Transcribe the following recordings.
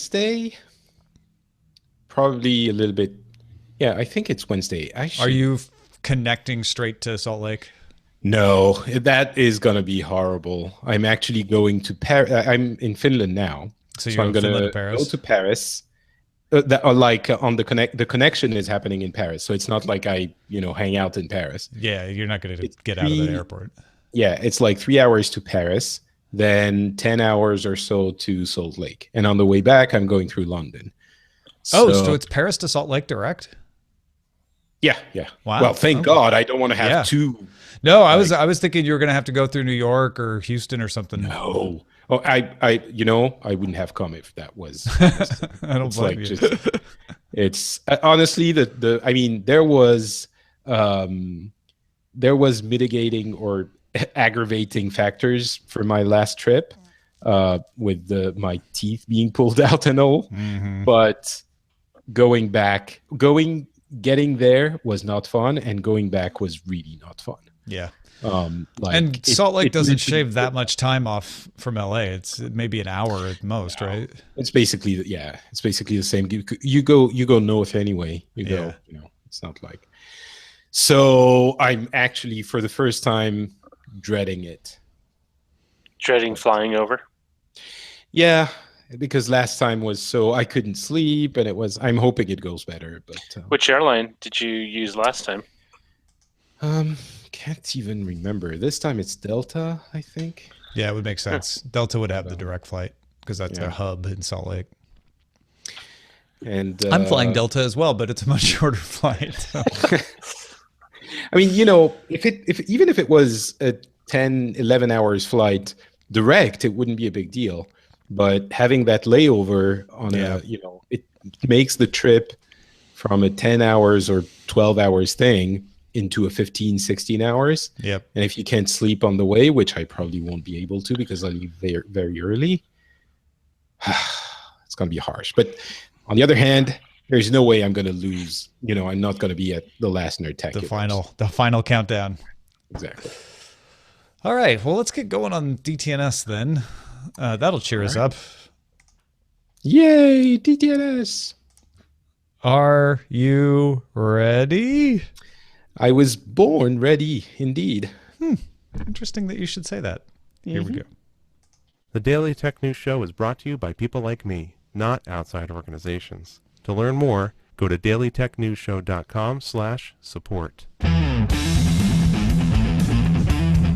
Wednesday, probably a little bit. Yeah, I think it's Wednesday. I Are should. you connecting straight to Salt Lake? No, that is gonna be horrible. I'm actually going to Paris. I'm in Finland now, So you so go I'm to Finland gonna to go Paris? to Paris. On the connect. The connection is happening in Paris, so it's not like I hang out in Paris. Yeah, you're not going to It's get out of that three. airport. Yeah, it's like 3 hours to Paris, then 10 hours or so to Salt Lake, and on the way back, I'm going through London. Oh, so So it's Paris to Salt Lake direct? yeah, yeah. Well, Wow. thank Okay. God I don't want to have Yeah. two. No, I was Like, I was thinking you were going to have to go through New York or Houston or something. no. Oh, I wouldn't have come if that was necessary. I don't It's blame like you. just, it's honestly I mean, um, there was mitigating or aggravating factors for my last trip, with my teeth being pulled out and all, Hmm. but getting there was not fun, and going back was really not fun. Yeah. Like And Salt Lake it doesn't literally shave that much time off from LA. It's maybe an hour at most, no. right? It's basically yeah, it's basically the same. You go north anyway. Yeah. It's not like. So I'm actually for the first time dreading it. Dreading But flying over. yeah, because last time was so I couldn't sleep, and I'm hoping it goes better, but Which airline did you use last time? um can't even remember. This time it's Delta, I think. Yeah, it would make Huh. sense. Delta would have the So direct flight because that's their yeah. hub in Salt Lake. And I'm flying Delta as well, but it's a much shorter flight. I mean, if even if it was a 10, 11 hours flight direct, it wouldn't be a big deal. But having that layover on Yeah. it makes the trip from a 10 hours or 12 hours thing into a 15, 16 hours. Yep. And if you can't sleep on the way, which I probably won't be able to because I leave very, very early, it's going to be harsh. But on the other hand, there's no way I'm going to lose. I'm not going to be at the last The Nerdtaculars. final countdown. Exactly. All right. Well, let's get going on DTNS then. That'll cheer us up. Yay, DTNS. Are you ready? I was born ready, indeed. Interesting that you should say that. Here we go. The Daily Tech News Show is brought to you by people like me, not outside organizations. To learn more, go to dailytechnewsshow.com/support.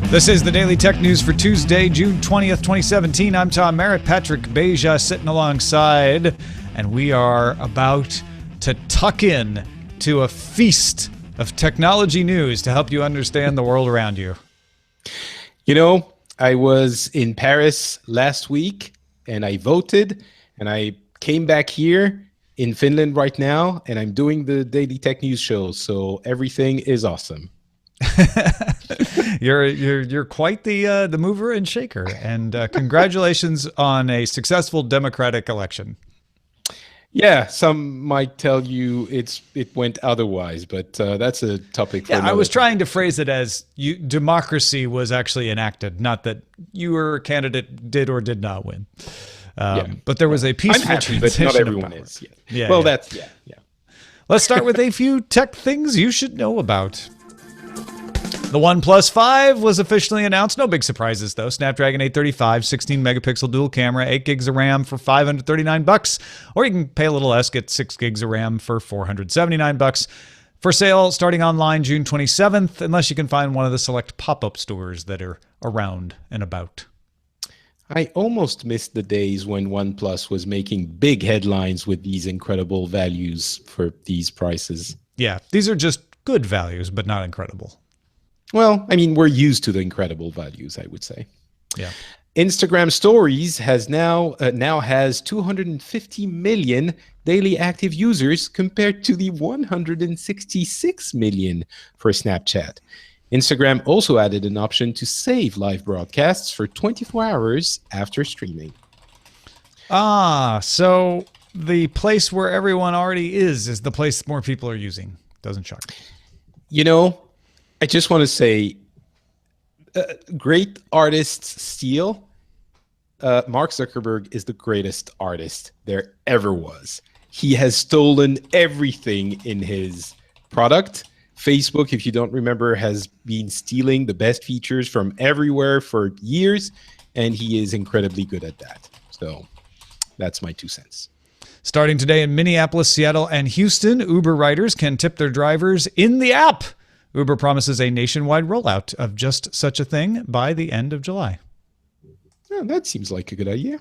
This is the Daily Tech News for Tuesday, June 20th, 2017. I'm Tom Merritt, Patrick Beja sitting alongside, and we are about to tuck in to a feast of technology news to help you understand the world around you. I was in Paris last week and I voted, and I came back here in Finland right now, and I'm doing the Daily Tech News Show. So everything is awesome. You're quite the mover and shaker, and congratulations on a successful democratic election. Yeah, some might tell you it went otherwise, but that's a topic for Yeah, I another was time. trying to phrase it as democracy was actually enacted, not that your candidate did or did not win. Yeah. But there was a I'm peaceful happy, but transition not of everyone power. is. Yeah. Yeah, Well, yeah. that's yeah. Let's start with a few tech things you should know about. The OnePlus 5 was officially announced. No big surprises though. Snapdragon 835, 16 megapixel dual camera, 8 gigs of RAM for $539, or you can pay a little less, get 6 gigs of RAM for $479. For sale starting online June 27th, unless you can find one of the select pop-up stores that are around and about. I almost missed the days when OnePlus was making big headlines with these incredible values for these prices. Yeah, these are just good values, but not incredible. Well, I mean, we're used to the incredible values, I would say. Yeah. Instagram Stories now has 250 million daily active users compared to the 166 million for Snapchat. Instagram also added an option to save live broadcasts for 24 hours after streaming. So the place where everyone already is the place more people are using. Doesn't shock me. I just want to say, great artists steal, Mark Zuckerberg is the greatest artist there ever was. He has stolen everything in his product. Facebook, if you don't remember, has been stealing the best features from everywhere for years, and he is incredibly good at that. So that's my 2 cents. Starting today in Minneapolis, Seattle, and Houston, Uber riders can tip their drivers in the app. Uber promises a nationwide rollout of just such a thing by the end of July. Oh, that seems like a good idea.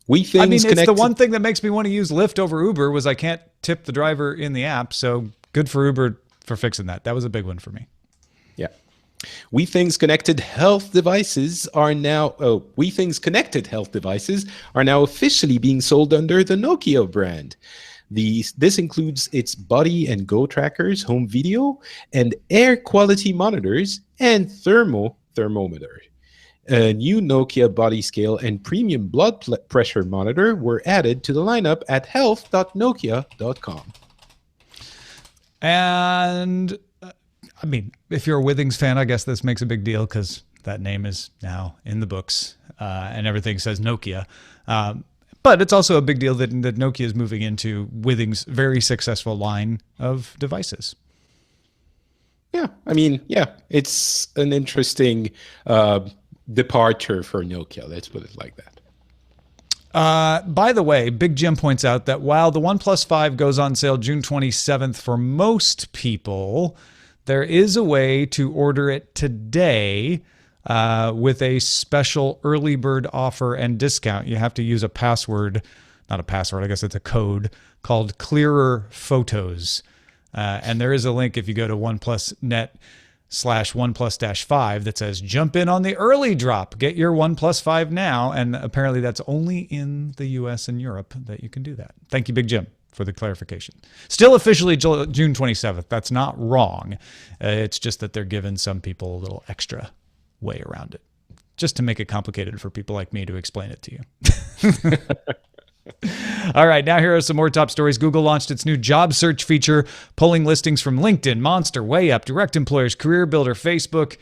It's the one thing that makes me want to use Lyft over Uber was I can't tip the driver in the app. So good for Uber for fixing that. That was a big one for me. Yeah. WeThings connected health devices are now officially being sold under the Nokia brand. This includes its body and go trackers, home video, and air quality monitors, and thermometer. A new Nokia body scale and premium blood pressure monitor were added to the lineup at health.nokia.com. And if you're a Withings fan, I guess this makes a big deal because that name is now in the books and everything says Nokia. But it's also a big deal that Nokia is moving into Withings' very successful line of devices. Yeah, it's an interesting departure for Nokia. Let's put it like that. By the way, Big Jim points out that while the OnePlus 5 goes on sale June 27th for most people, there is a way to order it today with a special early bird offer and discount. You have to use a password, not a password, I guess it's a code called Clearer Photos. And there is a link if you go to OnePlus.net/OnePlus-5 that says jump in on the early drop. Get your OnePlus 5 now. And apparently that's only in the US and Europe that you can do that. Thank you, Big Jim, for the clarification. Still officially June 27th. That's not wrong. It's just that they're giving some people a little extra way around it, just to make it complicated for people like me to explain it to you. All right, now here are some more top stories. Google launched its new job search feature, pulling listings from LinkedIn, Monster, WayUp, Direct Employers, Career Builder, Facebook,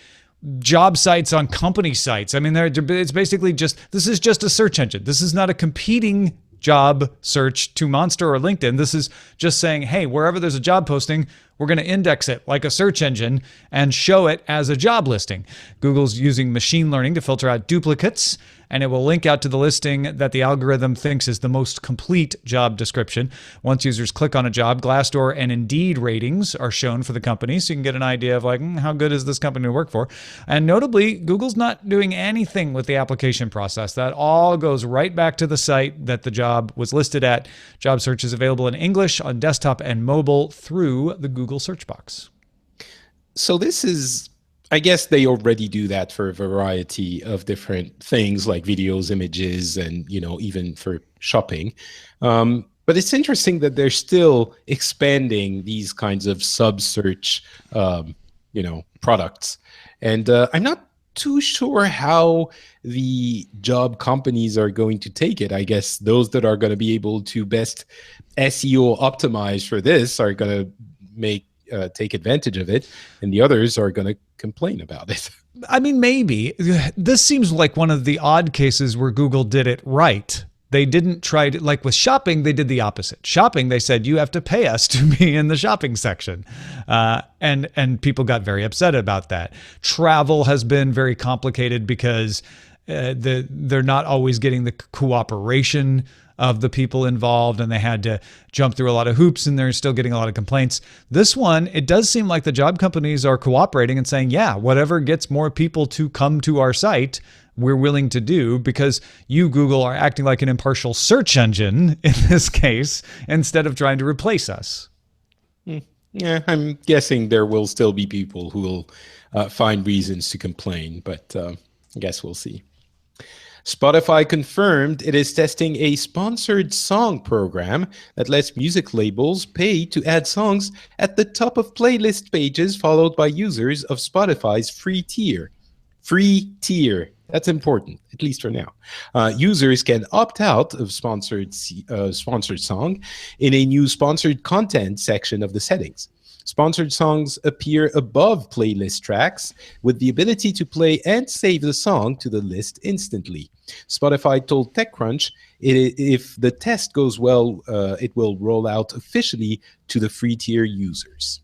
job sites on company sites. It's basically this is just a search engine. This is not a competing job search to Monster or LinkedIn. This is just saying, hey, wherever there's a job posting, we're going to index it like a search engine and show it as a job listing. Google's using machine learning to filter out duplicates, and it will link out to the listing that the algorithm thinks is the most complete job description. Once users click on a job, Glassdoor and Indeed ratings are shown for the company, so you can get an idea of how good is this company to work for. And notably, Google's not doing anything with the application process. That all goes right back to the site that the job was listed at. Job search is available in English on desktop and mobile through the Google search box. So this is, I guess they already do that for a variety of different things like videos, images, and, even for shopping. But it's interesting that they're still expanding these kinds of sub-search, products. And I'm not too sure how the job companies are going to take it. I guess those that are going to be able to best SEO optimize for this are going to take advantage of it, and the others are going to complain about it. Maybe. This seems like one of the odd cases where Google did it right. They didn't try to, like with shopping, they did the opposite. Shopping, they said, you have to pay us to be in the shopping section. And people got very upset about that. Travel has been very complicated because they're not always getting the cooperation of the people involved, and they had to jump through a lot of hoops, and they're still getting a lot of complaints. This one, it does seem like the job companies are cooperating and saying, yeah, whatever gets more people to come to our site, we're willing to do, because you, Google, are acting like an impartial search engine in this case, instead of trying to replace us. Yeah, I'm guessing there will still be people who will find reasons to complain, but I guess we'll see. Spotify confirmed it is testing a sponsored song program that lets music labels pay to add songs at the top of playlist pages followed by users of Spotify's free tier. Free tier. That's important, at least for now. Users can opt out of sponsored song in a new sponsored content section of the settings. Sponsored songs appear above playlist tracks with the ability to play and save the song to the list instantly. Spotify told TechCrunch if the test goes well, it will roll out officially to the free tier users.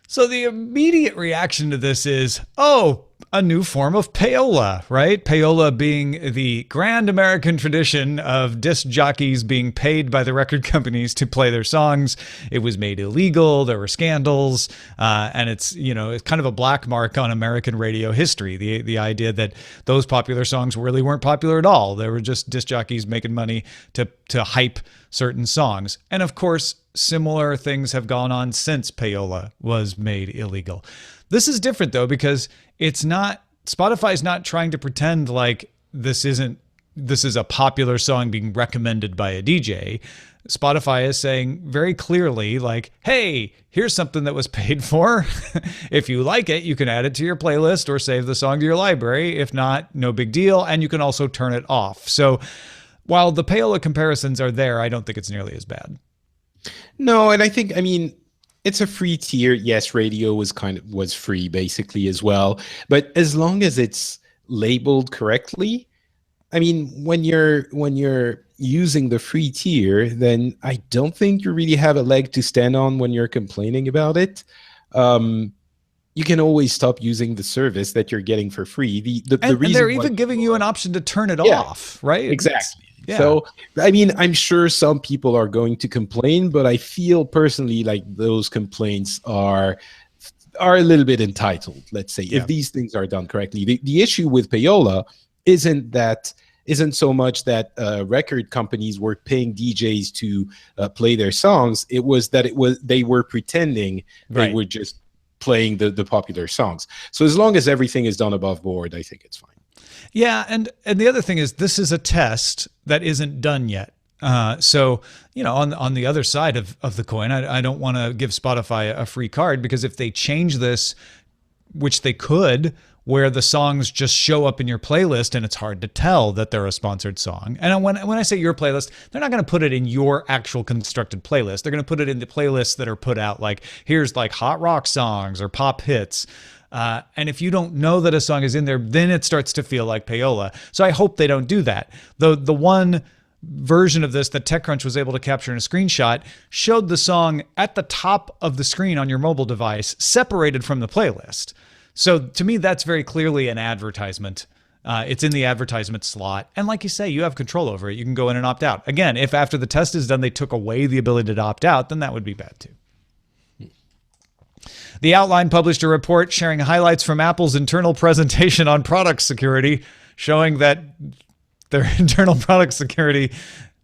So the immediate reaction to this is, oh, a new form of payola, right? Payola being the grand American tradition of disc jockeys being paid by the record companies to play their songs. It was made illegal. There were scandals, and it's kind of a black mark on American radio history. The idea that those popular songs really weren't popular at all. They were just disc jockeys making money to hype certain songs. And of course, similar things have gone on since payola was made illegal. This is different though, because Spotify's not trying to pretend like this is a popular song being recommended by a DJ. Spotify is saying very clearly, like, hey, here's something that was paid for. If you like it, you can add it to your playlist or save the song to your library. If not, no big deal. And you can also turn it off. So while the payola comparisons are there, I don't think it's nearly as bad. No, and I think, it's a free tier. Yes, radio was free basically as well. But as long as it's labeled correctly, when you're using the free tier, then I don't think you really have a leg to stand on when you're complaining about it. You can always stop using the service that you're getting for free. The reason and they're even giving you an option to turn it off, right? Exactly. Yeah. So, I'm sure some people are going to complain, but I feel personally like those complaints are a little bit entitled, let's say, if these things are done correctly. The issue with payola isn't so much that record companies were paying DJs to play their songs. It was that they were pretending they were just playing the popular songs. So as long as everything is done above board, I think it's fine. Yeah, and the other thing is this is a test that isn't done yet. So, on the other side of the coin, I don't want to give Spotify a free card, because if they change this, which they could, where the songs just show up in your playlist and it's hard to tell that they're a sponsored song. And when I say your playlist, they're not going to put it in your actual constructed playlist. They're going to put it in the playlists that are put out, like here's like hot rock songs or pop hits. And if you don't know that a song is in there, then it starts to feel like payola. So I hope they don't do that. The one version of this that TechCrunch was able to capture in a screenshot showed the song at the top of the screen on your mobile device, separated from the playlist. So to me, that's very clearly an advertisement. It's in the advertisement slot. And like you say, you have control over it. You can go in and opt out. Again, if after the test is done, they took away the ability to opt out, then that would be bad too. The Outline published a report sharing highlights from Apple's internal presentation on product security, showing that their internal product security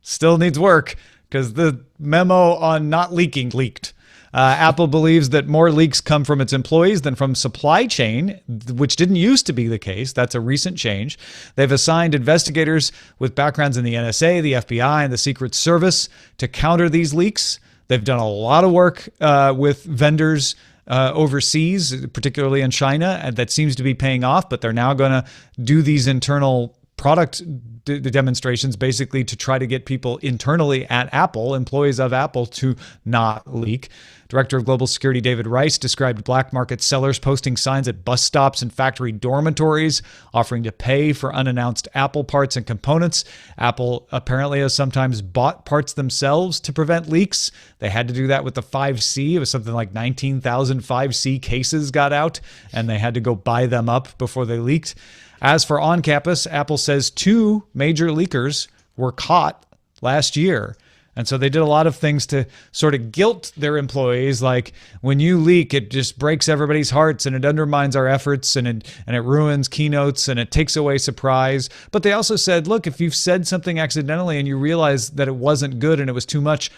still needs work because the memo on not leaking leaked. Apple believes that more leaks come from its employees than from supply chain, which didn't used to be the case. That's a recent change. They've assigned investigators with backgrounds in the NSA, the FBI, and the Secret Service to counter these leaks. They've done a lot of work with vendors overseas, particularly in China, and that seems to be paying off, but they're now going to do these internal product demonstrations basically to try to get people internally at Apple, employees of Apple, to not leak. Director of Global Security David Rice described black market sellers posting signs at bus stops and factory dormitories offering to pay for unannounced Apple parts and components. Apple apparently has sometimes bought parts themselves to prevent leaks. They had to do that with the 5C. It was something like 19,000 5C cases got out, and they had to go buy them up before they leaked. As for on-campus, Apple says 2 major leakers were caught last year. And so they did a lot of things to sort of guilt their employees, like when you leak, it just breaks everybody's hearts and it undermines our efforts and it ruins keynotes and it takes away surprise. But they also said, look, if you've said something accidentally and you realize that it wasn't good and it was too much,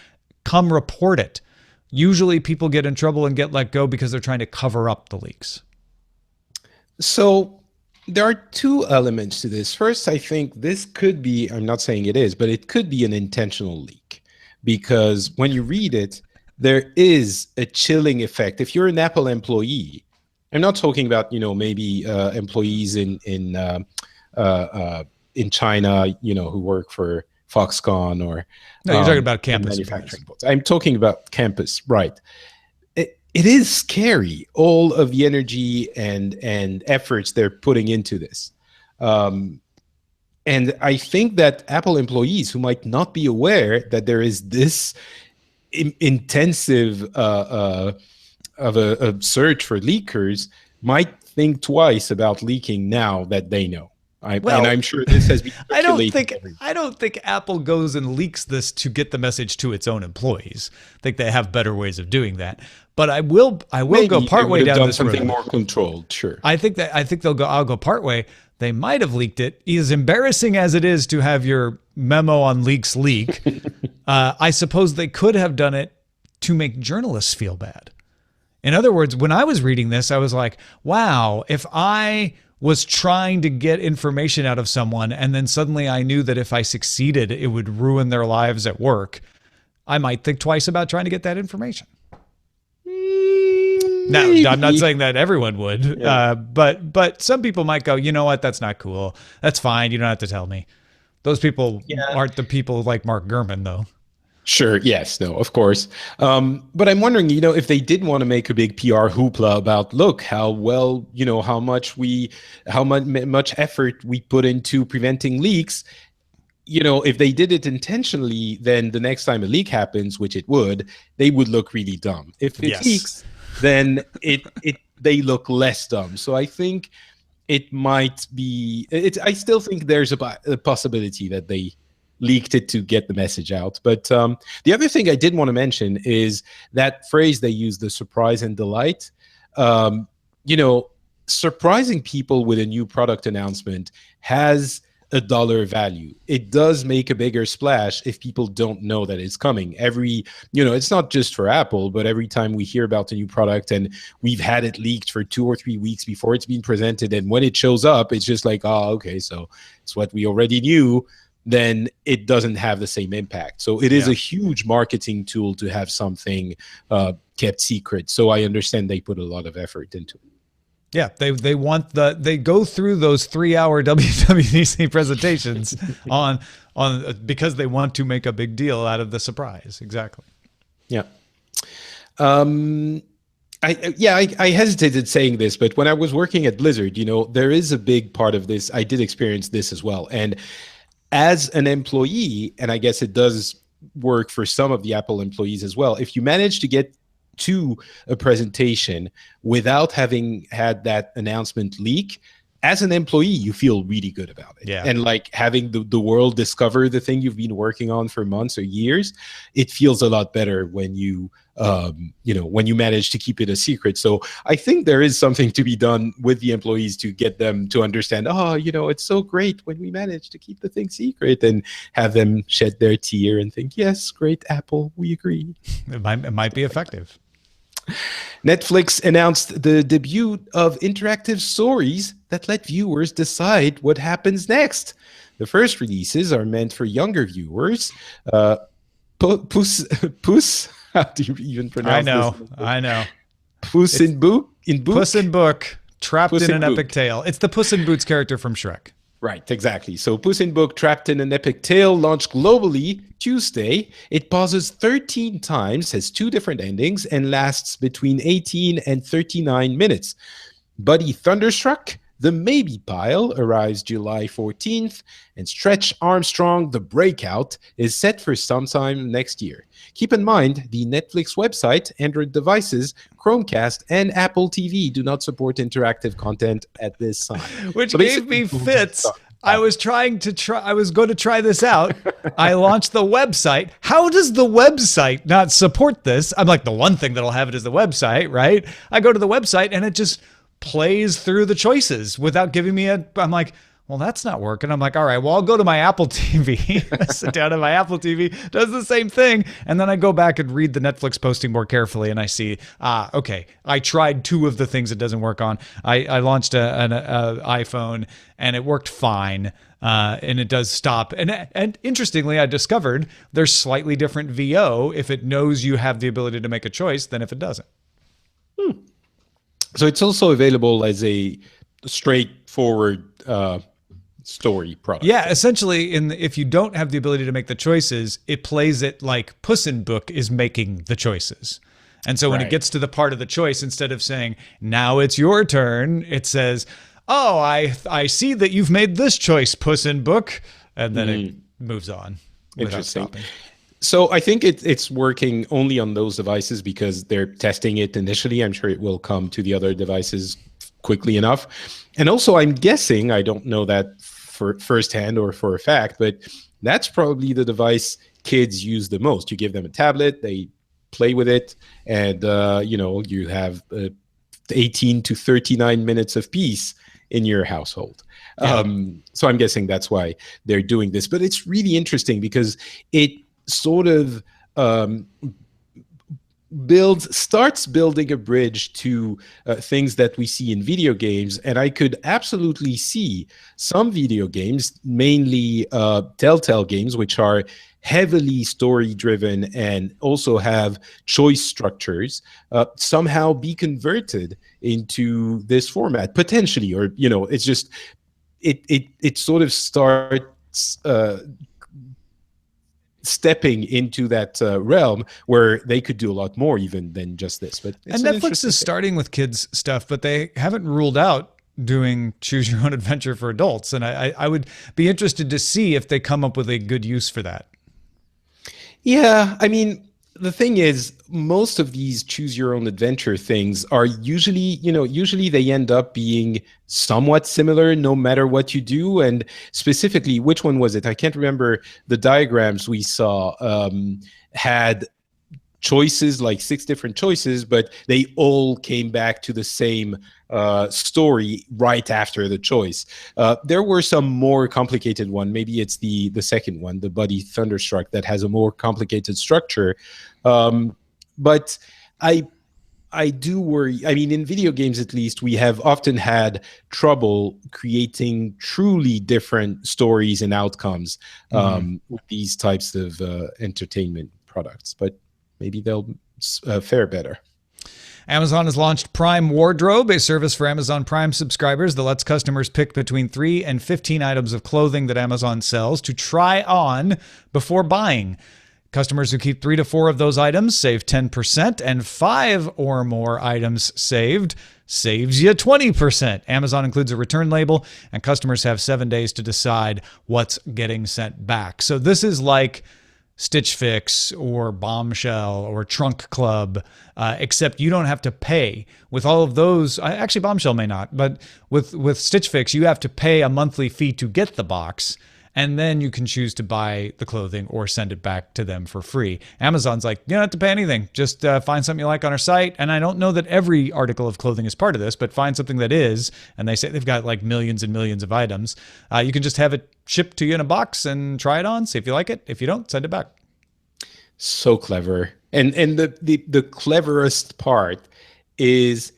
come report it. Usually people get in trouble and get let go because they're trying to cover up the leaks. So there are 2 elements to this. First, I think this could be, I'm not saying it is, but it could be an intentional leak. Because when you read it, there is a chilling effect. If you're an Apple employee, I'm not talking about, maybe employees in China, who work for Foxconn or no, you're talking about campus manufacturing. I'm talking about campus, right? it is scary, all of the energy and efforts they're putting into this. And I think that Apple employees who might not be aware that there is this intensive of a search for leakers might think twice about leaking now that they know. And I'm sure this has been I don't think Apple goes and leaks this to get the message to its own employees. I think they have better ways of doing that. But I will go partway down this road. Something more controlled, sure. I think I'll go partway. They might have leaked it. As embarrassing as it is to have your memo on leaks leak, I suppose they could have done it to make journalists feel bad. In other words, when I was reading this, I was like, wow, if I was trying to get information out of someone and then suddenly I knew that if I succeeded, it would ruin their lives at work, I might think twice about trying to get that information. Now, I'm not saying that everyone would, yeah. But some people might go, you know what, that's not cool. That's fine. You don't have to tell me. Those people aren't the people like Mark Gurman, though. Sure. Yes. No, of course. But I'm wondering, if they did want to make a big PR hoopla about, look, how well, how much effort we put into preventing leaks. If they did it intentionally, then the next time a leak happens, which it would, they would look really dumb. If it leaks, then they look less dumb. So I think it might be. I still think there's a possibility that they leaked it to get the message out. But the other thing I did want to mention is that phrase they use, the surprise and delight. Surprising people with a new product announcement has a dollar value. It does make a bigger splash if people don't know that it's coming. It's not just for Apple, but every time we hear about a new product and we've had it leaked for 2 or 3 weeks before it's been presented, and when it shows up, it's just like, oh, okay, so it's what we already knew, then it doesn't have the same impact. So it is a huge marketing tool to have something kept secret. So I understand they put a lot of effort into it. Yeah, they go through those 3-hour WWDC presentations on because they want to make a big deal out of the surprise. Exactly. Yeah. I hesitated saying this, but when I was working at Blizzard, there is a big part of this. I did experience this as well. And as an employee, and I guess it does work for some of the Apple employees as well, if you manage to get to a presentation without having had that announcement leak, as an employee, you feel really good about it. Yeah. And like having the world discover the thing you've been working on for months or years, it feels a lot better when you manage to keep it a secret. So I think there is something to be done with the employees to get them to understand, it's so great when we manage to keep the thing secret, and have them shed their tear and think, yes, great Apple, we agree. It might be effective. Netflix announced the debut of interactive stories that let viewers decide what happens next. The first releases are meant for younger viewers. Puss. How do you even pronounce this? I know. Puss in Book? Puss in Book, trapped in an epic tale. It's the Puss in Boots character from Shrek. Right, exactly. So Puss in Book, Trapped in an Epic Tale launched globally Tuesday. It pauses 13 times, has 2 different endings, and lasts between 18 and 39 minutes. Buddy Thunderstruck, The Maybe Pile, arrives July 14th, and Stretch Armstrong, The Breakout, is set for sometime next year. Keep in mind, the Netflix website, Android devices, Chromecast, and Apple TV do not support interactive content at this time. Which gave me fits. I was going to try this out. I launched the website. How does the website not support this? I'm like, the one thing that'll have it is the website, right? I go to the website and it just plays through the choices without giving me I'm like, well, that's not working. I'm like, all right, well, I'll go to my Apple TV. I sit down at my Apple TV, does the same thing. And then I go back and read the Netflix posting more carefully. And I see, okay, I tried 2 of the things it doesn't work on. I launched an iPhone and it worked fine. And it does stop. And interestingly, I discovered there's slightly different VO if it knows you have the ability to make a choice than if it doesn't. So it's also available as a straightforward story product. Yeah, essentially, if you don't have the ability to make the choices, it plays it like Puss in Book is making the choices. And so when it Right. gets to the part of the choice, instead of saying, now it's your turn, it says, oh, I see that you've made this choice, Puss in Book. And then it moves on without Interesting. stopping. So I think it's working only on those devices because they're testing it initially. I'm sure it will come to the other devices quickly enough. And also, I'm guessing, I don't know that for firsthand or for a fact, but that's probably the device kids use the most. You give them a tablet, they play with it, and you have 18 to 39 minutes of peace in your household. Yeah. So I'm guessing that's why they're doing this. But it's really interesting because it sort of starts building a bridge to things that we see in video games. And I could absolutely see some video games, mainly Telltale games, which are heavily story driven and also have choice structures, somehow be converted into this format potentially. Or, it's just, it sort of starts stepping into that realm where they could do a lot more even than just this. But And Netflix is starting with kids stuff, but they haven't ruled out doing choose your own adventure for adults. And I would be interested to see if they come up with a good use for that. Yeah, I mean, the thing is, most of these choose your own adventure things are usually they end up being somewhat similar no matter what you do. And specifically, which one was it? I can't remember. The diagrams we saw had choices, like 6 different choices, but they all came back to the same story right after the choice. There were some more complicated one. Maybe it's the second one, the Buddy Thunderstruck, that has a more complicated structure. But I do worry. I mean, in video games, at least, we have often had trouble creating truly different stories and outcomes with these types of entertainment products. But maybe they'll fare better. Amazon has launched Prime Wardrobe, a service for Amazon Prime subscribers that lets customers pick between 3 and 15 items of clothing that Amazon sells to try on before buying. Customers who keep 3 to 4 of those items save 10%, and 5 or more items saved saves you 20%. Amazon includes a return label, and customers have 7 days to decide what's getting sent back. So this is like Stitch Fix or Bombshell or Trunk Club, except you don't have to pay. With all of those, actually Bombshell may not, but with Stitch Fix, you have to pay a monthly fee to get the box, and then you can choose to buy the clothing or send it back to them for free. Amazon's like, you don't have to pay anything. Just find something you like on our site. And I don't know that every article of clothing is part of this, but find something that is. And they say they've got like millions and millions of items. You can just have it shipped to you in a box and try it on, see if you like it. If you don't, send it back. So clever. And the cleverest part is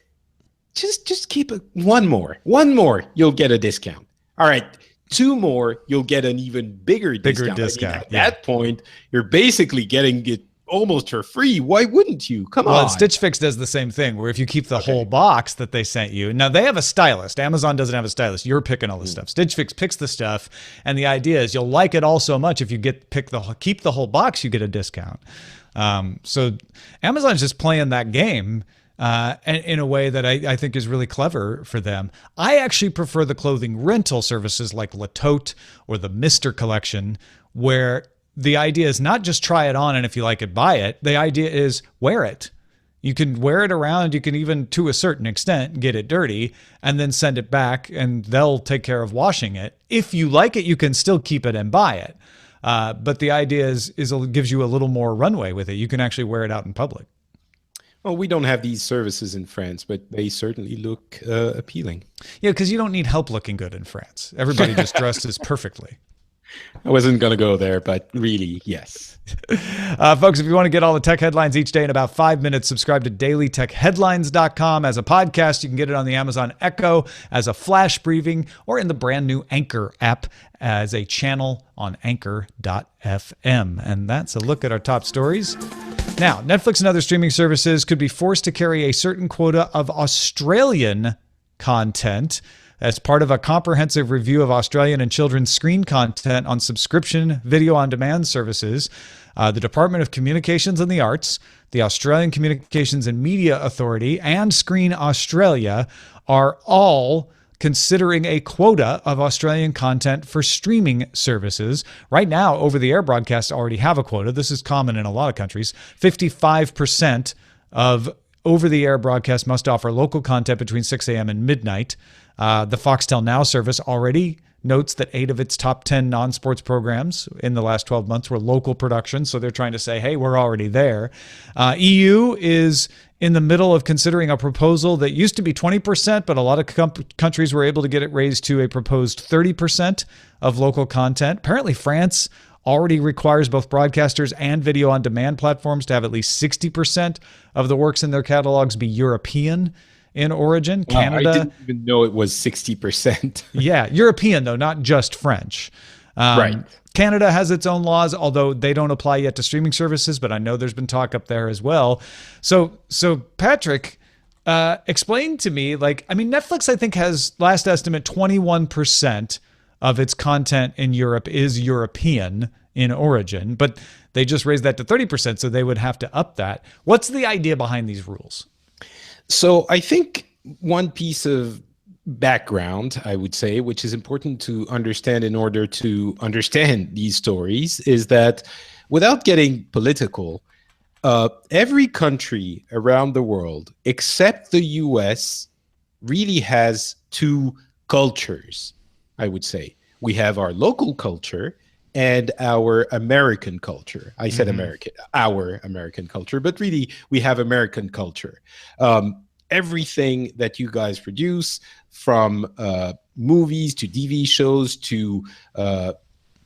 just keep it one more, you'll get a discount. All right, 2 more, you'll get an even bigger discount. I mean, at that point, you're basically getting it almost for free. Why wouldn't you? Come on. Well, Stitch Fix does the same thing, where if you keep the whole box that they sent you, now they have a stylist. Amazon doesn't have a stylist. You're picking all the stuff. Stitch Fix picks the stuff, and the idea is you'll like it all so much if you keep the whole box, you get a discount. So Amazon's just playing that game in a way that I think is really clever for them. I actually prefer the clothing rental services like La Tote or the Mister Collection, where the idea is not just try it on and if you like it, buy it. The idea is wear it. You can wear it around. You can even, to a certain extent, get it dirty and then send it back, and they'll take care of washing it. If you like it, you can still keep it and buy it. But the idea is it gives you a little more runway with it. You can actually wear it out in public. Well, we don't have these services in France, but they certainly look appealing. Yeah, because you don't need help looking good in France. Everybody just dresses perfectly. I wasn't going to go there, but really, yes. Folks, if you want to get all the tech headlines each day in about 5 minutes, subscribe to dailytechheadlines.com as a podcast. You can get it on the Amazon Echo as a flash briefing or in the brand new Anchor app as a channel on anchor.fm. And that's a look at our top stories. Now, Netflix and other streaming services could be forced to carry a certain quota of Australian content. as part of a comprehensive review of Australian and children's screen content on subscription video on demand services. The Department of Communications and the Arts, the Australian Communications and Media Authority, and Screen Australia are all considering a quota of Australian content for streaming services. Right now, over-the-air broadcasts already have a quota. This is common in a lot of countries. 55% of over-the-air broadcasts must offer local content between 6 a.m. and midnight. The Foxtel Now service already notes that 8 of its top 10 non-sports programs in the last 12 months were local productions. So they're trying to say, hey, we're already there. EU is in the middle of considering a proposal that used to be 20%, but a lot of countries were able to get it raised to a proposed 30% of local content. Apparently, France already requires both broadcasters and video on demand platforms to have at least 60% of the works in their catalogs be European in origin. Wow, Canada, I didn't even know it was 60%. yeah, European though, not just French. Right. Canada has its own laws, although they don't apply yet to streaming services, but I know there's been talk up there as well. So Patrick, explain to me, Netflix, I think, has, last estimate, 21% of its content in Europe is European in origin, but they just raised that to 30%, so they would have to up that. What's the idea behind these rules? So I think one piece of background, I would say, which is important to understand in order to understand these stories, is that without getting political, every country around the world, except the US, really has two cultures, I would say. We have our local culture and our American culture. I said American, our American culture, but really we have American culture. Everything that you guys produce, from movies to TV shows to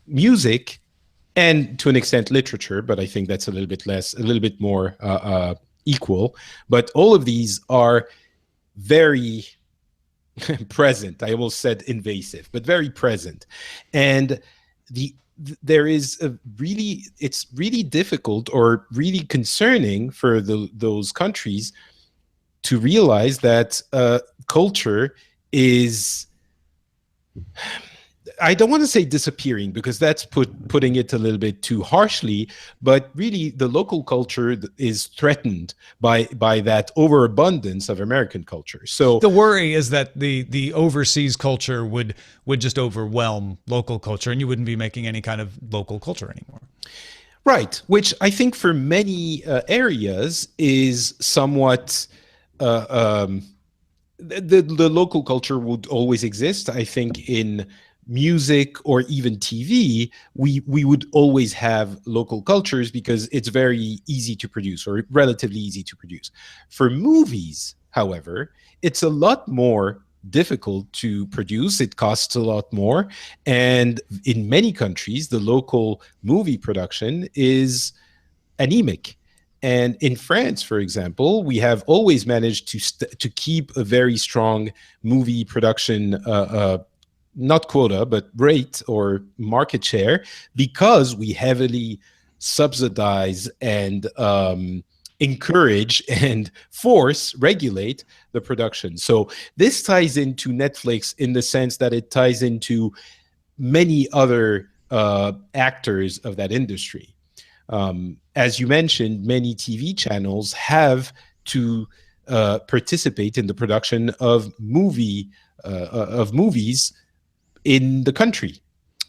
music, and to an extent literature, but I think that's a little bit more equal. But all of these are very present. I almost said invasive, but very present. And it's really difficult or really concerning for those countries to realize that culture is, I don't want to say disappearing, because that's putting it a little bit too harshly, but really the local culture is threatened by that overabundance of American culture. So the worry is that the overseas culture would just overwhelm local culture, and you wouldn't be making any kind of local culture anymore. Right, which I think for many areas is somewhat the local culture would always exist. I think in music or even TV, we would always have local cultures because it's very easy to produce, or relatively easy to produce. For movies, however, it's a lot more difficult to produce. It costs a lot more. And in many countries, the local movie production is anemic. And in France, for example, we have always managed to keep a very strong movie production, not quota, but rate or market share, because we heavily subsidize and encourage and regulate the production. So this ties into Netflix in the sense that it ties into many other actors of that industry. As you mentioned, many TV channels have to participate in the production of movies in the country.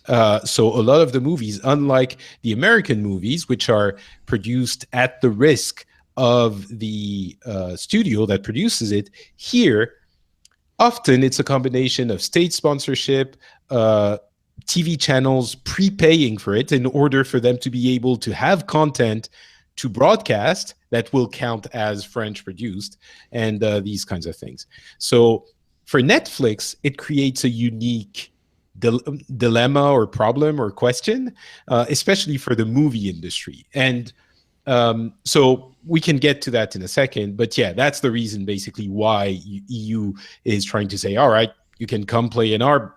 So a lot of the movies, unlike the American movies, which are produced at the risk of the studio that produces it, here, often it's a combination of state sponsorship, TV channels prepaying for it in order for them to be able to have content to broadcast that will count as French produced, and these kinds of things. So for Netflix, it creates a unique dilemma or problem or question, especially for the movie industry. And so we can get to that in a second. But yeah, that's the reason basically why EU is trying to say, all right, you can come play in our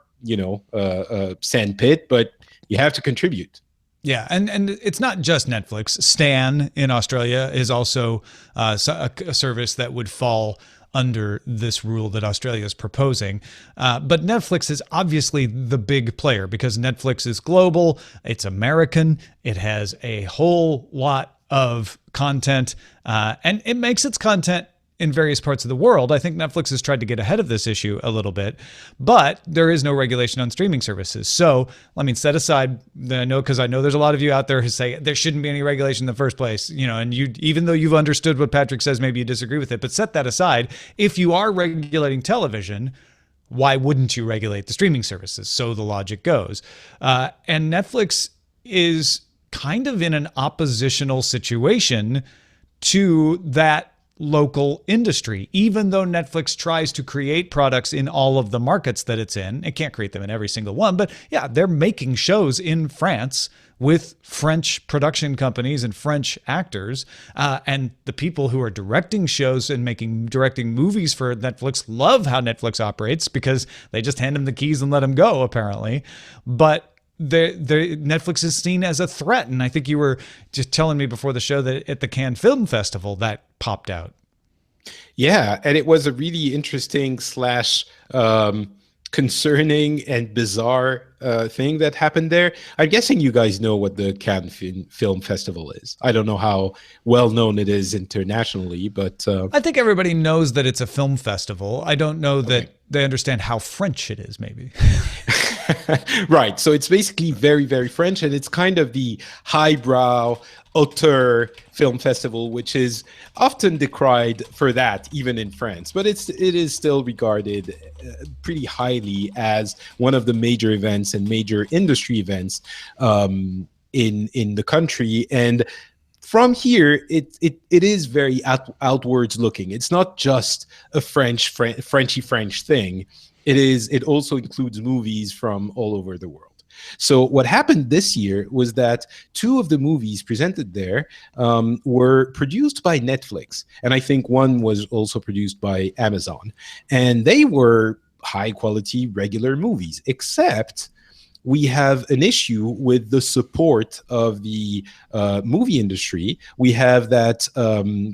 sand pit, but you have to contribute. Yeah, and it's not just Netflix. Stan in Australia is also a service that would fall under this rule that Australia is proposing. But Netflix is obviously the big player because Netflix is global, it's American, it has a whole lot of content, and it makes its content in various parts of the world. I think Netflix has tried to get ahead of this issue a little bit, but there is no regulation on streaming services. So let me set aside, because I know there's a lot of you out there who say there shouldn't be any regulation in the first place, and you, even though you've understood what Patrick says, maybe you disagree with it, but set that aside. If you are regulating television, why wouldn't you regulate the streaming services? So the logic goes. And Netflix is kind of in an oppositional situation to that local industry. Even though Netflix tries to create products in all of the markets that it's in, it can't create them in every single one, but yeah, they're making shows in France with French production companies and French actors. And the people who are directing shows and directing movies for Netflix love how Netflix operates because they just hand them the keys and let them go, apparently. But Netflix is seen as a threat. And I think you were just telling me before the show that at the Cannes Film Festival that popped out. Yeah, and it was a really interesting / concerning and bizarre thing that happened there. I'm guessing you guys know what the Cannes Film Festival is. I don't know how well known it is internationally, but I think everybody knows that it's a film festival. I don't know that they understand how French it is, maybe. Right. So it's basically very, very French, and it's kind of the highbrow auteur film festival, which is often decried for that, even in France. But it is still regarded pretty highly as one of the major events and major industry events in the country. And from here, it is very outwards looking. It's not just a Frenchy French thing. It also includes movies from all over the world. So what happened this year was that 2 of the movies presented there were produced by Netflix. And I think one was also produced by Amazon. And they were high quality, regular movies, except we have an issue with the support of the movie industry. We have that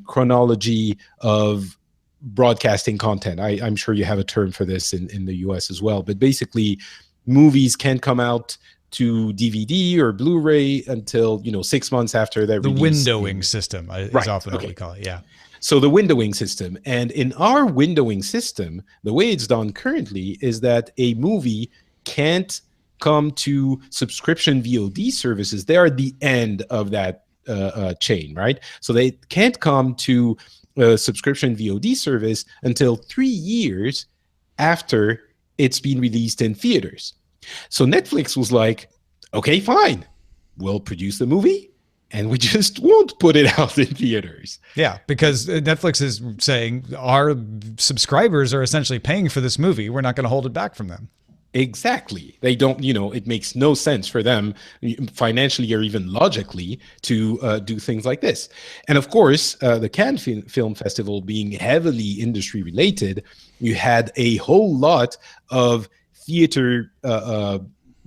chronology of broadcasting content. I'm sure you have a term for this in the US as well, but basically movies can't come out to DVD or Blu-ray until 6 months after they're released. The windowing system is often what we call it. Yeah. So the windowing system, and in our windowing system, the way it's done currently is that a movie can't come to subscription VOD services. They are the end of that chain, right? So they can't come to a subscription VOD service until 3 years after it's been released in theaters. So Netflix was like, okay, fine, we'll produce the movie and we just won't put it out in theaters. Yeah, because Netflix is saying our subscribers are essentially paying for this movie. We're not going to hold it back from them. Exactly. They don't, it makes no sense for them financially or even logically to do things like this. And of course, the Cannes Film Festival being heavily industry related, you had a whole lot of theater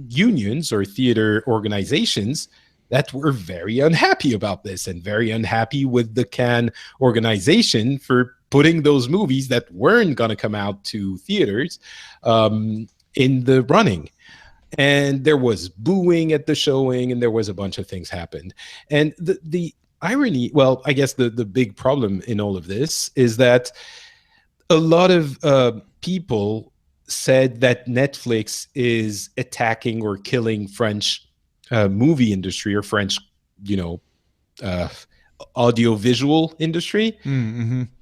unions or theater organizations that were very unhappy about this and very unhappy with the Cannes organization for putting those movies that weren't going to come out to theaters in the running. And there was booing at the showing, and there was a bunch of things happened. And the irony, well, I guess the big problem in all of this is that a lot of people said that Netflix is attacking or killing French movie industry or French, audiovisual industry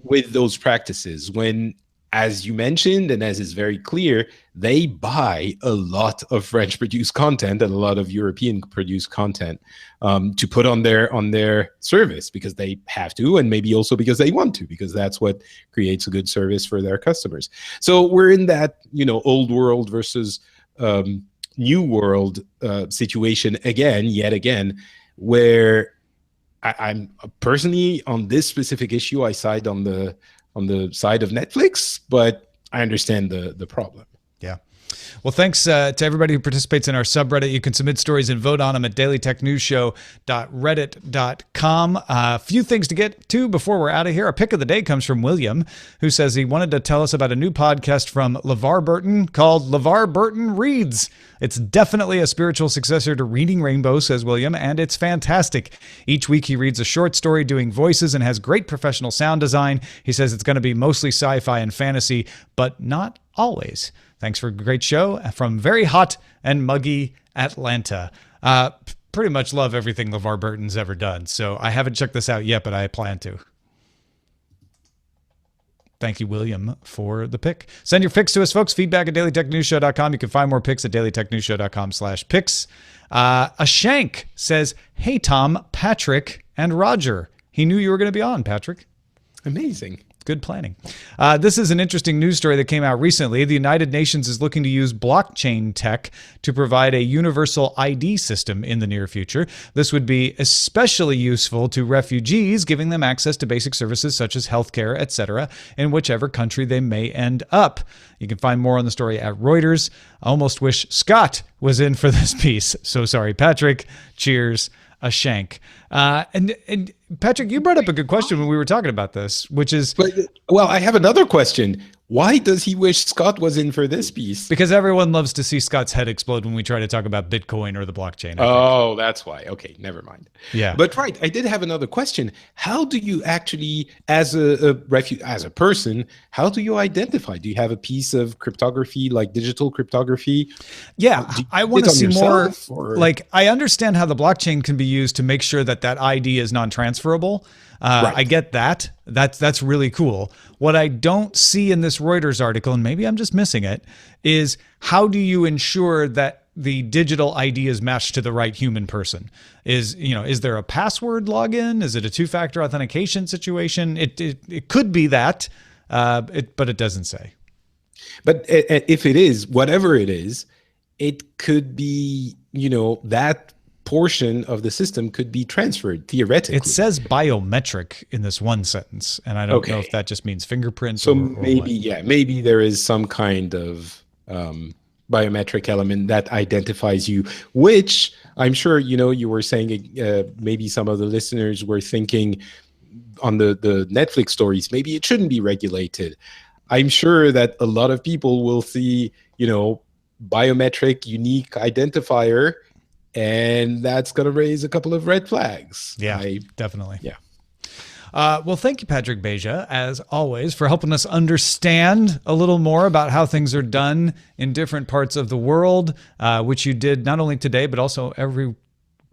with those practices, when, as you mentioned, and as is very clear, they buy a lot of French-produced content and a lot of European-produced content to put on their service because they have to, and maybe also because they want to, because that's what creates a good service for their customers. So we're in that, old world versus new world situation yet again, where I'm personally on this specific issue, I side on the side of Netflix, but I understand the problem. Yeah. Well, thanks to everybody who participates in our subreddit. You can submit stories and vote on them at dailytechnewsshow.reddit.com. A few things to get to before we're out of here. Our pick of the day comes from William, who says he wanted to tell us about a new podcast from LeVar Burton called LeVar Burton Reads. It's definitely a spiritual successor to Reading Rainbow, says William, and it's fantastic. Each week he reads a short story doing voices and has great professional sound design. He says it's going to be mostly sci-fi and fantasy, but not always. Thanks for a great show from very hot and muggy Atlanta. Pretty much love everything LeVar Burton's ever done, so I haven't checked this out yet, but I plan to. Thank you, William, for the pick. Send your picks to us, folks. Feedback at dailytechnewsshow.com. You can find more picks at dailytechnewsshow.com/picks. A Shank says, hey, Tom, Patrick, and Roger. He knew you were going to be on, Patrick. Amazing. Good planning. This is an interesting news story that came out recently. The United Nations is looking to use blockchain tech to provide a universal ID system in the near future. This would be especially useful to refugees, giving them access to basic services such as healthcare, etc., in whichever country they may end up. You can find more on the story at Reuters. I almost wish Scott was in for this piece. So sorry, Patrick. Cheers. A Shank. And Patrick, you brought up a good question when we were talking about this, which is... Well, I have another question. Why does he wish Scott was in for this piece? Because everyone loves to see Scott's head explode when we try to talk about Bitcoin or the blockchain. Oh, that's why. Okay, never mind. Yeah. But right, I did have another question. How do you actually, as a person, how do you identify? Do you have a piece of cryptography, like digital cryptography? Yeah, I want to see more. Or? Like, I understand how the blockchain can be used to make sure that ID is non-transferable. Right. I get that. That's really cool. What I don't see in this Reuters article, and maybe I'm just missing it, is how do you ensure that the digital ID is matched to the right human person? Is there a password login? Is it a two-factor authentication situation? It could be that, but it doesn't say. But if it is, whatever it is, it could be, that portion of the system could be transferred theoretically. It says biometric in this one sentence, and I don't know if that just means fingerprints. So or maybe there is some kind of biometric element that identifies you, which I'm sure you were saying. Maybe some of the listeners were thinking on the Netflix stories. Maybe it shouldn't be regulated. I'm sure that a lot of people will see biometric unique identifier. And that's going to raise a couple of red flags. Yeah, definitely. Yeah. Well, thank you, Patrick Beja, as always, for helping us understand a little more about how things are done in different parts of the world, which you did not only today, but also every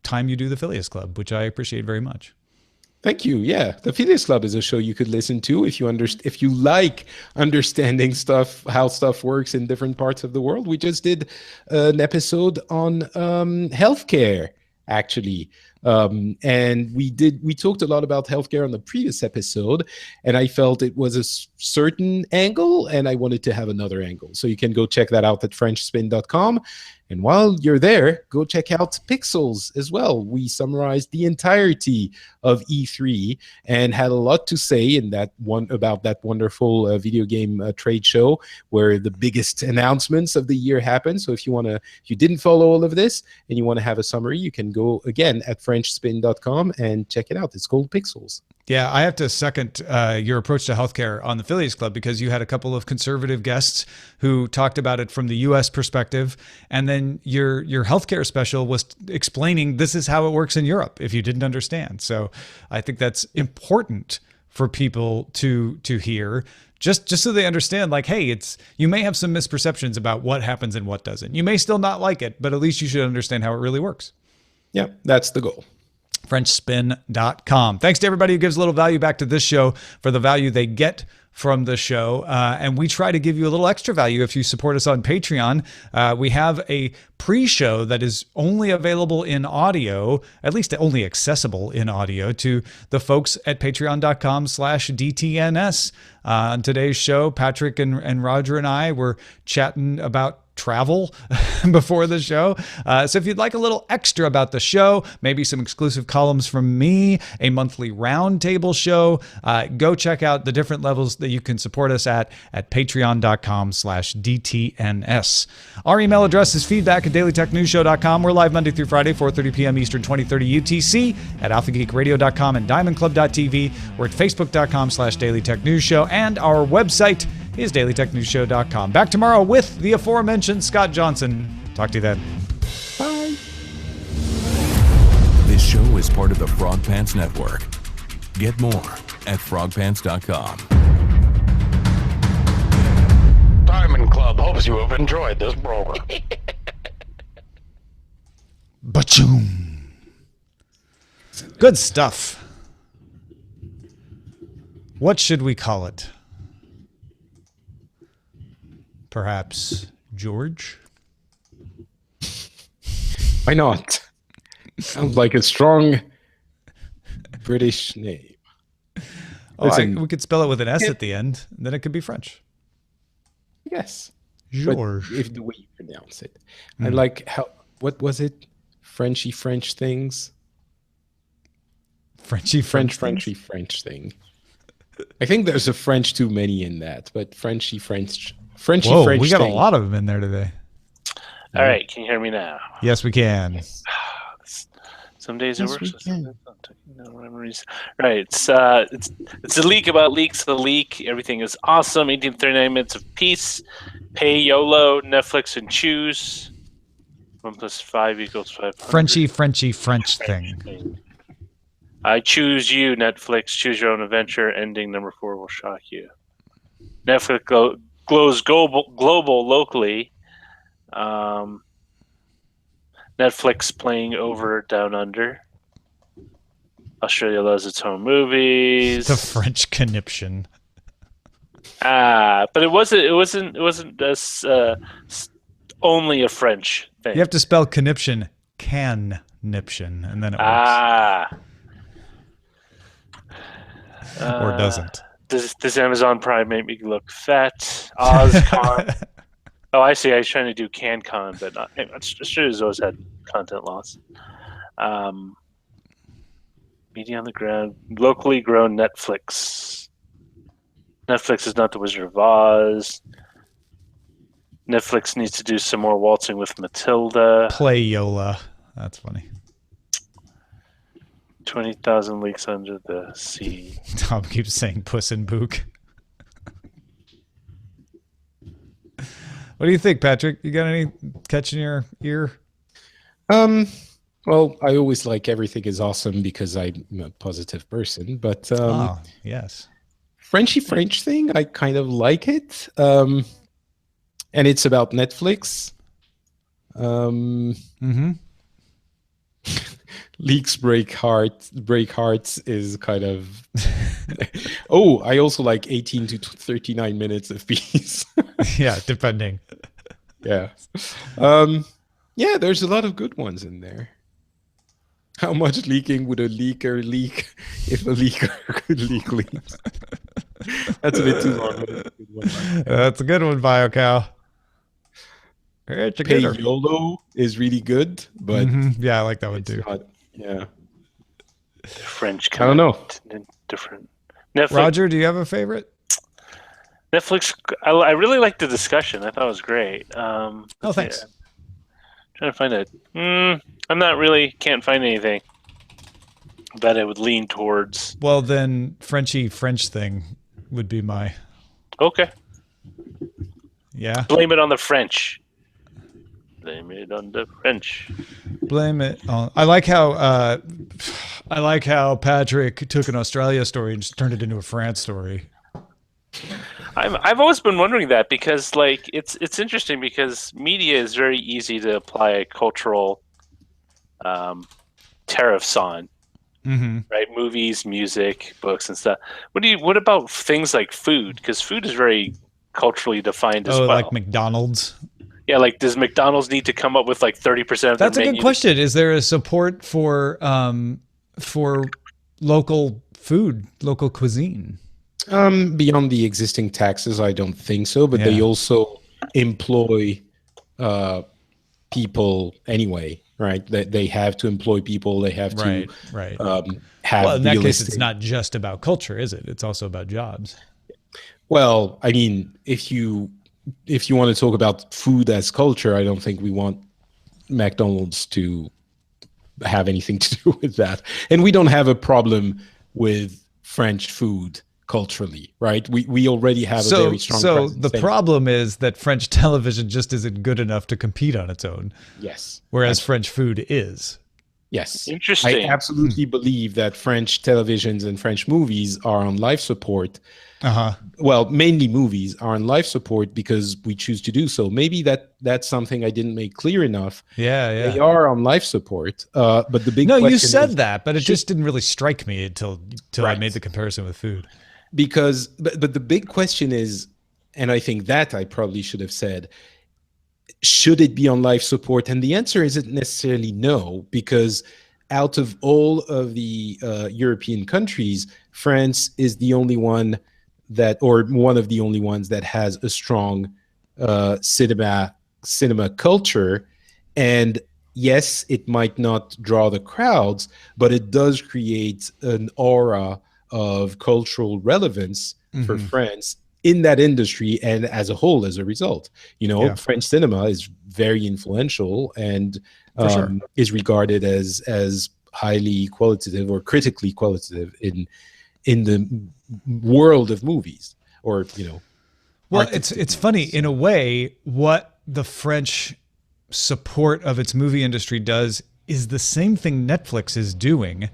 time you do the Phileas Club, which I appreciate very much. Thank you. Yeah, the Phileas Club is a show you could listen to if you like understanding how stuff works in different parts of the world. We just did an episode on healthcare, actually, and we talked a lot about healthcare on the previous episode, and I felt it was a certain angle, and I wanted to have another angle. So you can go check that out at FrenchSpin.com. And while you're there, go check out Pixels as well. We summarized the entirety of E3 and had a lot to say in that one about that wonderful video game trade show where the biggest announcements of the year happened. So if you didn't follow all of this and you want to have a summary, you can go again at FrenchSpin.com and check it out. It's called Pixels. Yeah, I have to second your approach to healthcare on the Phileas Club, because you had a couple of conservative guests who talked about it from the U.S. perspective, and then your healthcare special was explaining this is how it works in Europe if you didn't understand. So I think that's important for people to hear, just so they understand, like, hey, you may have some misperceptions about what happens and what doesn't. You may still not like it, but at least you should understand how it really works. Yeah, that's the goal. FrenchSpin.com. Thanks to everybody who gives a little value back to this show for the value they get from the show. And we try to give you a little extra value if you support us on Patreon. We have a pre-show that is only available in audio, at least only accessible in audio, to the folks at patreon.com/DTNS. On today's show, Patrick and Roger and I were chatting about travel before the show. So if you'd like a little extra about the show, maybe some exclusive columns from me, a monthly roundtable show, go check out the different levels that you can support us at patreon.com/DTNS. Our email address is feedback@dailytechnewsshow.com. We're live Monday through Friday, 4:30 p.m. Eastern, 2030 UTC at alphageekradio.com and diamondclub.tv. We're at facebook.com/dailytechnewsshow, and our website is dailytechnewsshow.com. Back tomorrow with the aforementioned Scott Johnson. Talk to you then. Bye. This show is part of the Frog Pants Network. Get more at frogpants.com. Diamond Club hopes you have enjoyed this program. Bachoom. Good stuff. What should we call it? Perhaps George? Why not? Sounds like a strong British name. Listen, We could spell it with an S at the end, and then it could be French. yes. George. But if the way you pronounce it. I like how, what was it? Frenchy French things? Frenchy French. Frenchy French thing. I think there's a French too many in that, but Frenchy French. Frenchy Whoa, French we got thing. a lot of them in there today. All right, can you hear me now? Yes, we can. Some days Yes, it we works. can. Right, it's a leak about leaks. The leak, everything is awesome. 1839 minutes of peace. Pay YOLO, Netflix and choose. 1 + 5 = 500. Frenchy French thing. I choose you, Netflix. Choose your own adventure. Ending number 4 will shock you. Netflix glows global locally. Netflix playing over down under. Australia loves its own movies. The French conniption. But it wasn't only a French thing. You have to spell conniption, canniption, and then it works. Or doesn't. Does Amazon Prime make me look fat? OzCon. Oh, I see. I was trying to do CanCon, but not. Australia's always had content loss. Media on the ground. Locally grown Netflix. Netflix is not the Wizard of Oz. Netflix needs to do some more waltzing with Matilda. Play Yola. That's funny. 20,000 Leagues Under the Sea. Tom keeps saying Puss in Book. What do you think, Patrick? You got any catching your ear? Well, I always like everything is awesome because I'm a positive person, but Yes. Frenchy French thing, I kind of like it. And it's about Netflix. Leaks break hearts is kind of oh, I also like 18 to 39 minutes of peace. Yeah, depending. Yeah. Yeah, there's a lot of good ones in there. How much leaking would a leaker leak if a leaker could leak leaks? That's a bit too long. But it's a good one. That's a good one, BioCow. It's a good one. YOLO is really good, but Yeah, I like that one it's too. not, yeah. French. I don't know. Different. Netflix. Roger, do you have a favorite? Netflix. I really liked the discussion. I thought it was great. Oh, thanks. Yeah. Trying to find it. I'm not really. Can't find anything that I would lean towards. Well, then Frenchy French thing would be my. Okay. Yeah. Blame it on the French. Blame it on the French. Blame it on. I like how Patrick took an Australia story and just turned it into a France story. I've always been wondering that because like it's interesting because media is very easy to apply a cultural tariffs on, right? Movies, music, books, and stuff. What about things like food? Because food is very culturally defined as well. Like McDonald's. Yeah, like does McDonald's need to come up with like 30% of That's their a menu? good question. Is there a support for local food, local cuisine? Beyond the existing taxes, I don't think so. But they also employ people anyway, right? They have to employ people. They have to Right. have Well, in that case, realistic. it's not just about culture, is it? It's also about jobs. Well, I mean, if you want to talk about food as culture, I don't think we want McDonald's to have anything to do with that. And we don't have a problem with French food culturally, right? We already have a very strong presence. The problem is that French television just isn't good enough to compete on its own. Yes. Whereas French food is. Yes. Interesting. I absolutely believe that French televisions and French movies are on life support. Well, mainly movies are on life support because we choose to do so. Maybe that's something I didn't make clear enough. Yeah. They are on life support. But the big No, question you said is, that, but it just didn't really strike me until I made the comparison with food. Because but the big question is, and I think that I probably should have said, should it be on life support? And the answer isn't necessarily no, because out of all of the European countries, France is the only one or one of the only ones that has a strong cinema culture. And yes, it might not draw the crowds, but it does create an aura of cultural relevance for France in that industry and as a whole as a result. French cinema is very influential and is regarded as highly qualitative or critically qualitative in the world of movies, or well, it's funny in a way. What the French support of its movie industry does is the same thing Netflix is doing,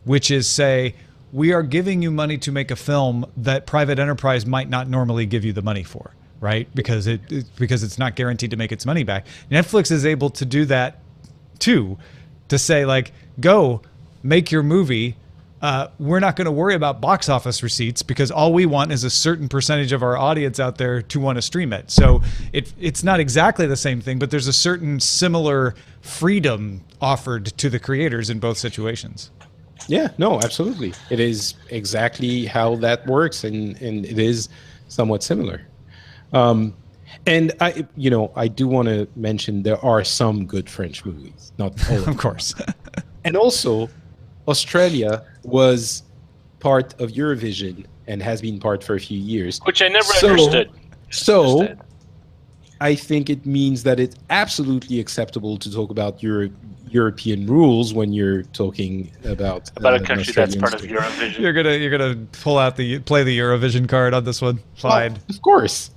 which is say, we are giving you money to make a film that private enterprise might not normally give you the money for, right? Because it's not guaranteed to make its money back. Netflix is able to do that too, to say like, go make your movie. We're not going to worry about box office receipts because all we want is a certain percentage of our audience out there to want to stream it. So it's not exactly the same thing, but there's a certain similar freedom offered to the creators in both situations. Yeah, no, absolutely. It is exactly how that works, and it is somewhat similar. And I do want to mention there are some good French movies, not all of them. Of course. And also, Australia was part of Eurovision and has been part for a few years. Which I never understood. So I think it means that it's absolutely acceptable to talk about European rules when you're talking about a country that's part of Eurovision. You're gonna play the Eurovision card on this one. Fine. Well, of course.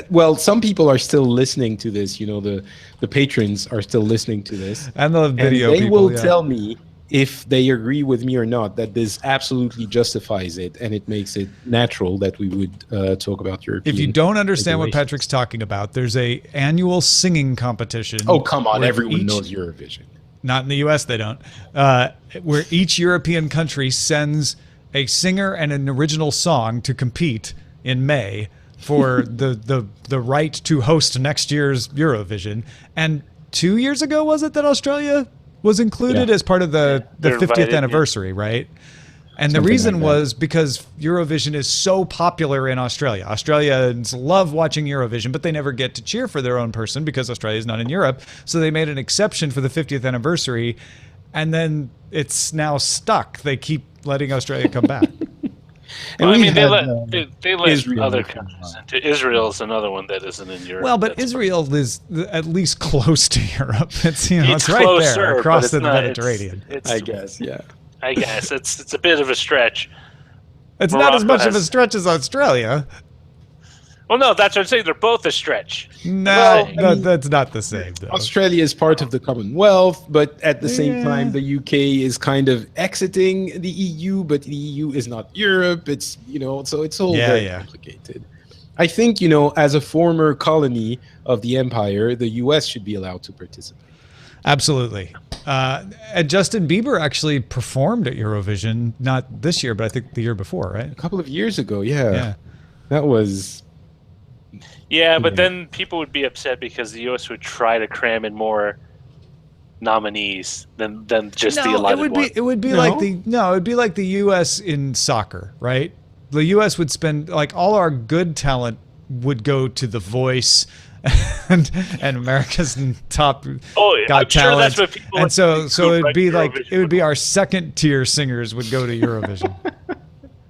Well, some people are still listening to this. The patrons are still listening to this, and the video and they people, will tell me if they agree with me or not that this absolutely justifies it, and it makes it natural that we would talk about European. If you don't understand what Patrick's talking about, there's a annual singing competition. Oh, come on. Everyone knows Eurovision. Not in the U.S., they don't. Where each European country sends a singer and an original song to compete in May for the right to host next year's Eurovision. And 2 years ago, was it that Australia was included as part of the 50th anniversary, right? And the reason was because Eurovision is so popular in Australia. Australians love watching Eurovision, but they never get to cheer for their own person because Australia is not in Europe. So they made an exception for the 50th anniversary, and then it's now stuck. They keep letting Australia come back. Well, I mean, they let Israel other countries into. Israel's another one that isn't in Europe. Well, but Israel is at least close to Europe. It's it's right closer, there across the Mediterranean. I guess, yeah. I guess it's a bit of a stretch. It's not as much of a stretch as Australia. Well, no, that's what I'm saying. They're both a stretch. No, that's not the same, though. Australia is part of the Commonwealth, but at the same time, the UK is kind of exiting the EU, but the EU is not Europe. It's, so it's all very complicated. I think, as a former colony of the empire, the US should be allowed to participate. Absolutely. And Justin Bieber actually performed at Eurovision, not this year, but I think the year before, right? A couple of years ago, yeah. That was... Yeah, but then people would be upset because the U.S. would try to cram in more nominees than just the allotted one. It would be like the U.S. in soccer, right? The U.S. would spend all our good talent would go to The Voice and America's top Oh, yeah, Got I'm sure Talent. that's what people. And so it'd be like Eurovision it would be our second tier singers would go to Eurovision.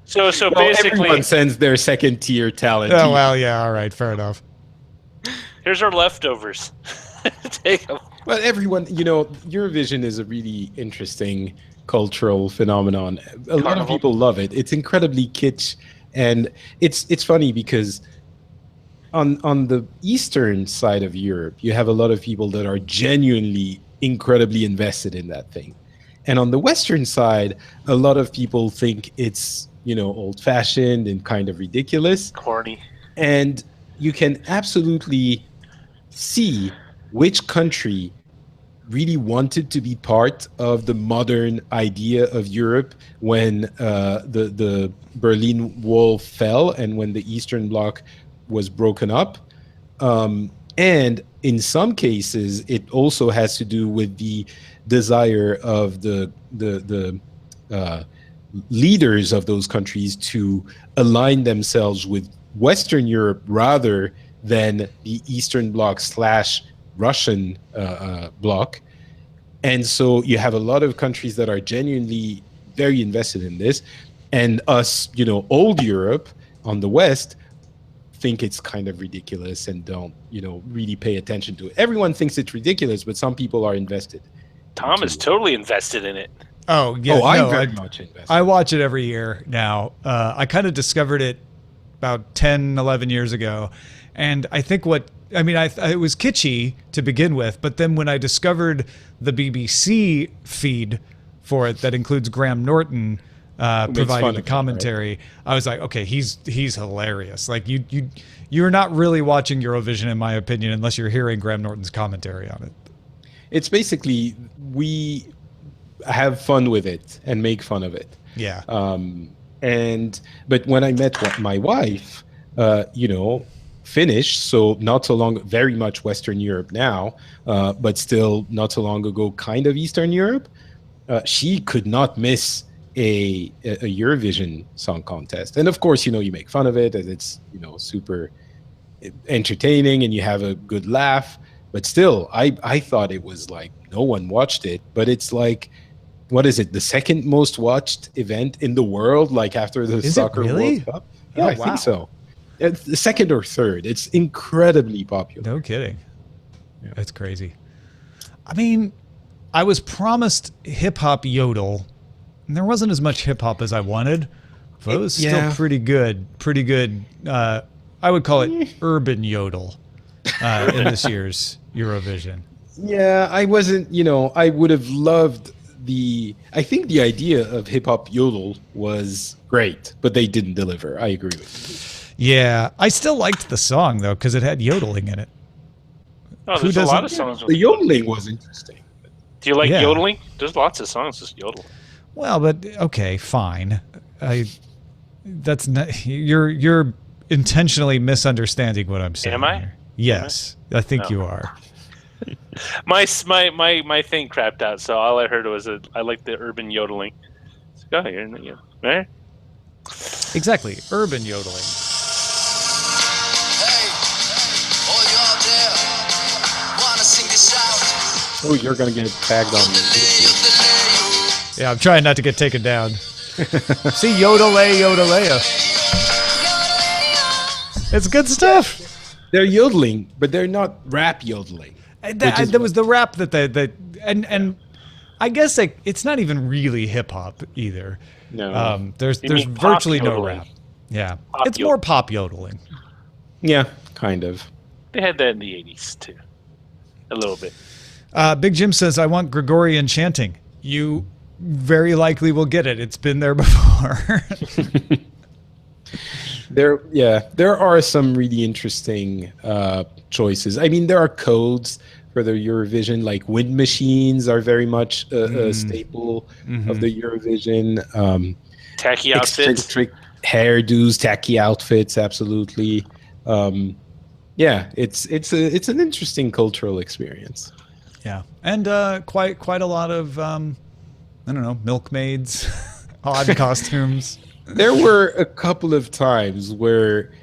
So Well, basically, everyone sends their second tier talent. Oh well, yeah, all right, fair enough. here's our leftovers. Take them. Well, everyone, Eurovision is a really interesting cultural phenomenon. A lot of people love it. It's incredibly kitsch, and it's funny because on the eastern side of Europe, you have a lot of people that are genuinely incredibly invested in that thing. And on the western side, a lot of people think it's, old-fashioned and kind of ridiculous. Corny. And you can absolutely see which country really wanted to be part of the modern idea of Europe when the Berlin Wall fell and when the Eastern Bloc was broken up. And in some cases, it also has to do with the desire of the leaders of those countries to align themselves with Western Europe rather than the Eastern Bloc / Russian bloc. And so you have a lot of countries that are genuinely very invested in this. And us, old Europe on the West think it's kind of ridiculous and don't, really pay attention to it. Everyone thinks it's ridiculous, but some people are invested. Tom is totally invested in it. Oh yeah, I'm very much invested. I watch it every year now. I kind of discovered it about 10, 11 years ago. And I think it was kitschy to begin with, but then when I discovered the BBC feed for it that includes Graham Norton providing the commentary, right? I was like, okay, he's hilarious. Like you're not really watching Eurovision, in my opinion, unless you're hearing Graham Norton's commentary on it. It's basically we have fun with it and make fun of it. Yeah. But when I met my wife, Finnish, so not so long, very much Western Europe now, but still not so long ago, kind of Eastern Europe. She could not miss a Eurovision Song Contest, and of course, you make fun of it, and it's super entertaining, and you have a good laugh. But still, I thought it was like no one watched it, but it's like, what is it? The second most watched event in the world, like after the soccer World Cup. Yeah, I think so. It's the second or third. It's incredibly popular. No kidding. Yeah. That's crazy. I mean, I was promised hip hop yodel, and there wasn't as much hip hop as I wanted, but it was still pretty good. Pretty good. I would call it urban yodel in this year's Eurovision. Yeah, I wasn't. I would have loved I think the idea of hip hop yodel was great, but they didn't deliver. I agree with you. Yeah, I still liked the song though because it had yodeling in it. Oh, there's a lot of songs. The yodeling was interesting. Do you like yodeling? There's lots of songs just yodel. Well, but okay, fine. That's not you're intentionally misunderstanding what I'm saying. Am I? Here. Yes, I think you are. My thing crapped out, so all I heard was I like the urban yodeling. So go ahead, right? Exactly, urban yodeling. Oh, you're gonna get tagged on YouTube. Yeah, I'm trying not to get taken down. See, yodelay, yodelaya. It's good stuff. They're yodeling, but they're not rap yodeling. There was the rap and I guess it's not even really hip hop either. No, there's virtually no rap. Yeah, it's more pop yodeling. Yeah, kind of. They had that in the 80s too, a little bit. Big Jim says, "I want Gregorian chanting." You very likely will get it. It's been there before. There are some really interesting choices. I mean, there are codes for the Eurovision, like wind machines are very much a staple of the Eurovision. Tacky outfits, eccentric hairdos, tacky outfits, absolutely. It's an interesting cultural experience. Yeah, and quite a lot of milkmaids, odd costumes. There were a couple of times where,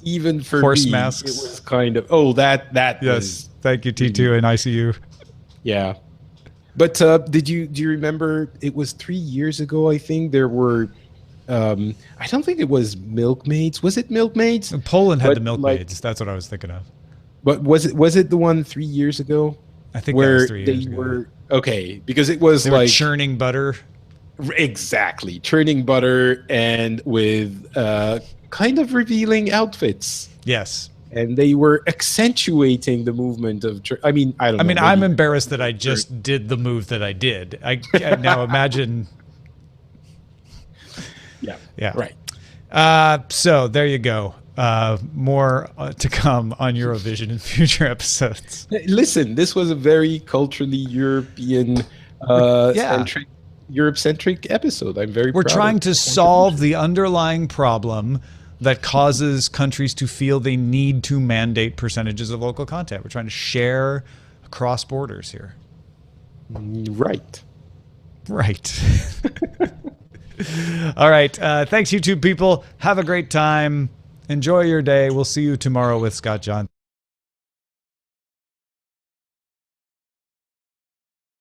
even for Horse me, masks. it was kind of that Yes. was Thank you, T2 and ICU. yeah. But do you remember it was 3 years ago? I think there were. I don't think it was milkmaids. Was it milkmaids? Poland had But, the milkmaids. That's what I was thinking of. But was it the one 3 years ago? I think that where was 3 years they ago. were okay because it was They were like churning butter. exactly churning butter and with kind of revealing outfits. Yes. And they were accentuating the movement of. I mean, I don't know. I mean, maybe- I'm embarrassed that I just did the move that I did. I now imagine. Yeah. Yeah. Right. So there you go. More to come on Eurovision in future episodes. Listen, this was a very culturally European, Europe-centric episode. I'm very. We're proud trying of to the solve the underlying problem that causes countries to feel they need to mandate percentages of local content. We're trying to share across borders here. Right. Right. All right. Thanks, YouTube people. Have a great time. Enjoy your day. We'll see you tomorrow with Scott John.